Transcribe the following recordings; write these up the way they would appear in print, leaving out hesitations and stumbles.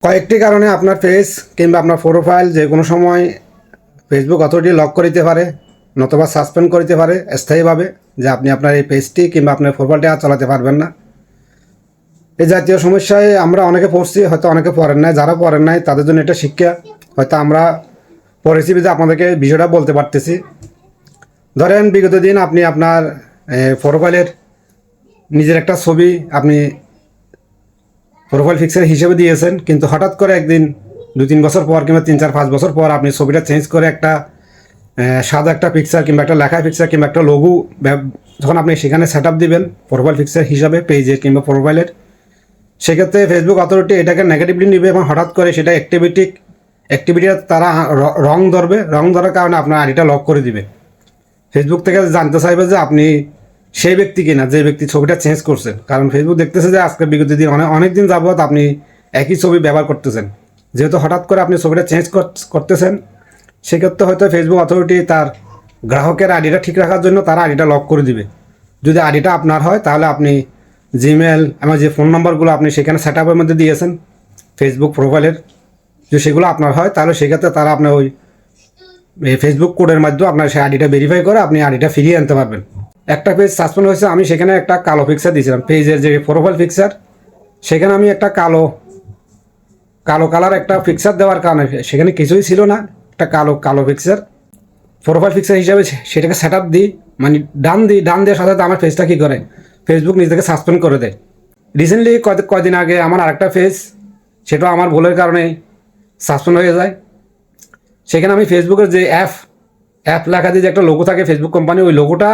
কয়েকটি কারণে আপনার পেজ কিংবা আপনার প্রোফাইল যে কোনো সময় ফেসবুক অথরিটি লক করে দিতে পারে, নতুবা সাসপেন্ড করে দিতে পারে স্থায়ীভাবে, যে আপনি আপনার এই পেজটি কিংবা আপনার প্রোফাইলটি আর চালাতে পারবেন না। এই জাতীয় সমস্যায় আমরা অনেকে পড়ছি, হয়তো অনেকে পড়েন নাই। যারা পড়েন নাই তাদের জন্য এটা শিক্ষা। হয়তো আমরা পড়েছি যে আপনাদেরকে বিষয়টা বলতে পারতেছি। ধরেন বিগত দিন আপনি আপনার প্রোফাইলের নিজের একটা ছবি আপনি প্রোফাইল পিকচার হিসেবে দিয়েছেন, কিন্তু হঠাৎ করে একদিন 2-3 বছর পর কিংবা 3-4-5 বছর পর আপনি ছবিটা চেঞ্জ করে একটা সাদা একটা পিকচার কিংবা একটা লেখা পিকচার কিংবা একটা লোগো যখন আপনি সেখানে সেট আপ দেবেন প্রোফাইল পিকচার হিসাবে পেজের কিংবা প্রোফাইলের, সেক্ষেত্রে ফেসবুক অথরিটি এটাকে নেগেটিভলি নেবে এবং হঠাৎ করে সেটা অ্যাক্টিভিটিটা তারা রং ধরার কারণে আপনার আইডিটা লক করে দিবে। ফেসবুক থেকে জানতে চাইবে যে আপনি সেই ব্যক্তি কিনা যে ব্যক্তি ছবিটা চেঞ্জ করছেন, কারণ ফেসবুক দেখতেছে যে আজকে বিগত দিন অনেক দিন যাবত আপনি একই ছবি ব্যবহার করতেছেন। যেহেতু হঠাৎ করে আপনি ছবিটা চেঞ্জ করতেছেন, সেক্ষেত্রে হয়তো ফেসবুক অথরিটি তার গ্রাহকের আইডিটা ঠিক রাখার জন্য তারা আইডিটা লক করে দিবে। যদি আইডিটা আপনার হয় তাহলে আপনি জিমেল আমার যে ফোন নাম্বারগুলো আপনি সেখানে সেট আপের মধ্যে দিয়েছেন ফেসবুক প্রোফাইলের, যদি সেগুলো আপনার হয় তাহলে সেক্ষেত্রে তারা আপনার ওই ফেসবুক কোডের মাধ্যমে আপনার সেই আইডিটা ভেরিফাই করে আপনি আইডিটা ফিরিয়ে আনতে পারবেন। একটা পেজ সাসপেন্ড হয়েছে, আমি সেখানে একটা কালো পিকচার দিয়েছিলাম পেজের যে প্রোফাইল পিকচার, সেখানে আমি একটা কালো কালার একটা পিকচার দেওয়ার কারণে সেখানে কিছুই ছিল না, একটা কালো পিকচার প্রোফাইল পিকচার হিসাবে সেটাকে সেট আপ দিই, মানে ডান দেওয়ার সাথে সাথে আমার পেজটা কী করে ফেসবুক নিজেকে সাসপেন্ড করে দেয়। রিসেন্টলি কয়দিন আগে আমার আরেকটা পেজ, সেটাও আমার ভুলের কারণে সাসপেন্ড হয়ে যায়। সেখানে আমি ফেসবুকের যে অ্যাপ লেখা দিয়ে যে একটা লোগো থাকে ফেসবুক কোম্পানি, ওই লোগোটা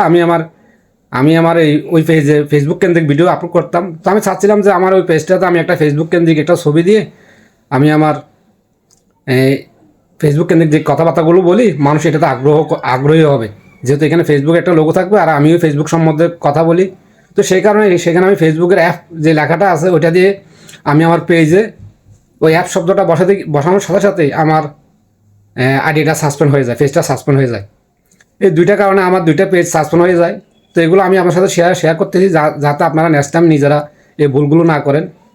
আমি আমার ওই পেজে ফেসবুক কেন্দ্রিক ভিডিও আপলোড করতাম। তো আমি চাচ্ছিলাম যে আমার ওই পেজটাতে আমি একটা ফেসবুক কেন্দ্রিক একটা ছবি দিয়ে আমি আমার ফেসবুক কেন্দ্রিক যে কথাবার্তাগুলো বলি, মানুষ এটাতে আগ্রহী হবে, যেহেতু এখানে ফেসবুকে একটা লোগো থাকবে আর আমিও ফেসবুক সম্বন্ধে কথা বলি। তো সেই কারণে সেখানে আমি ফেসবুকের অ্যাপ যে লেখাটা আছে ওইটা দিয়ে আমি আমার পেজে ওই অ্যাপ শব্দটা বসানোর সাথে সাথেই আমার আইডিটা সাসপেন্ড হয়ে যায়, পেজটা সাসপেন্ড হয়ে যায়। এই দুইটা কারণে আমার দুইটা পেজ সাসপেন্ড হয়ে যায়। তো এগুলো আমি আমার সাথে শেয়ার করতেছি যাতে আপনারা নেক্সট টাইম নিজেরা এই ভুলগুলো না করেন।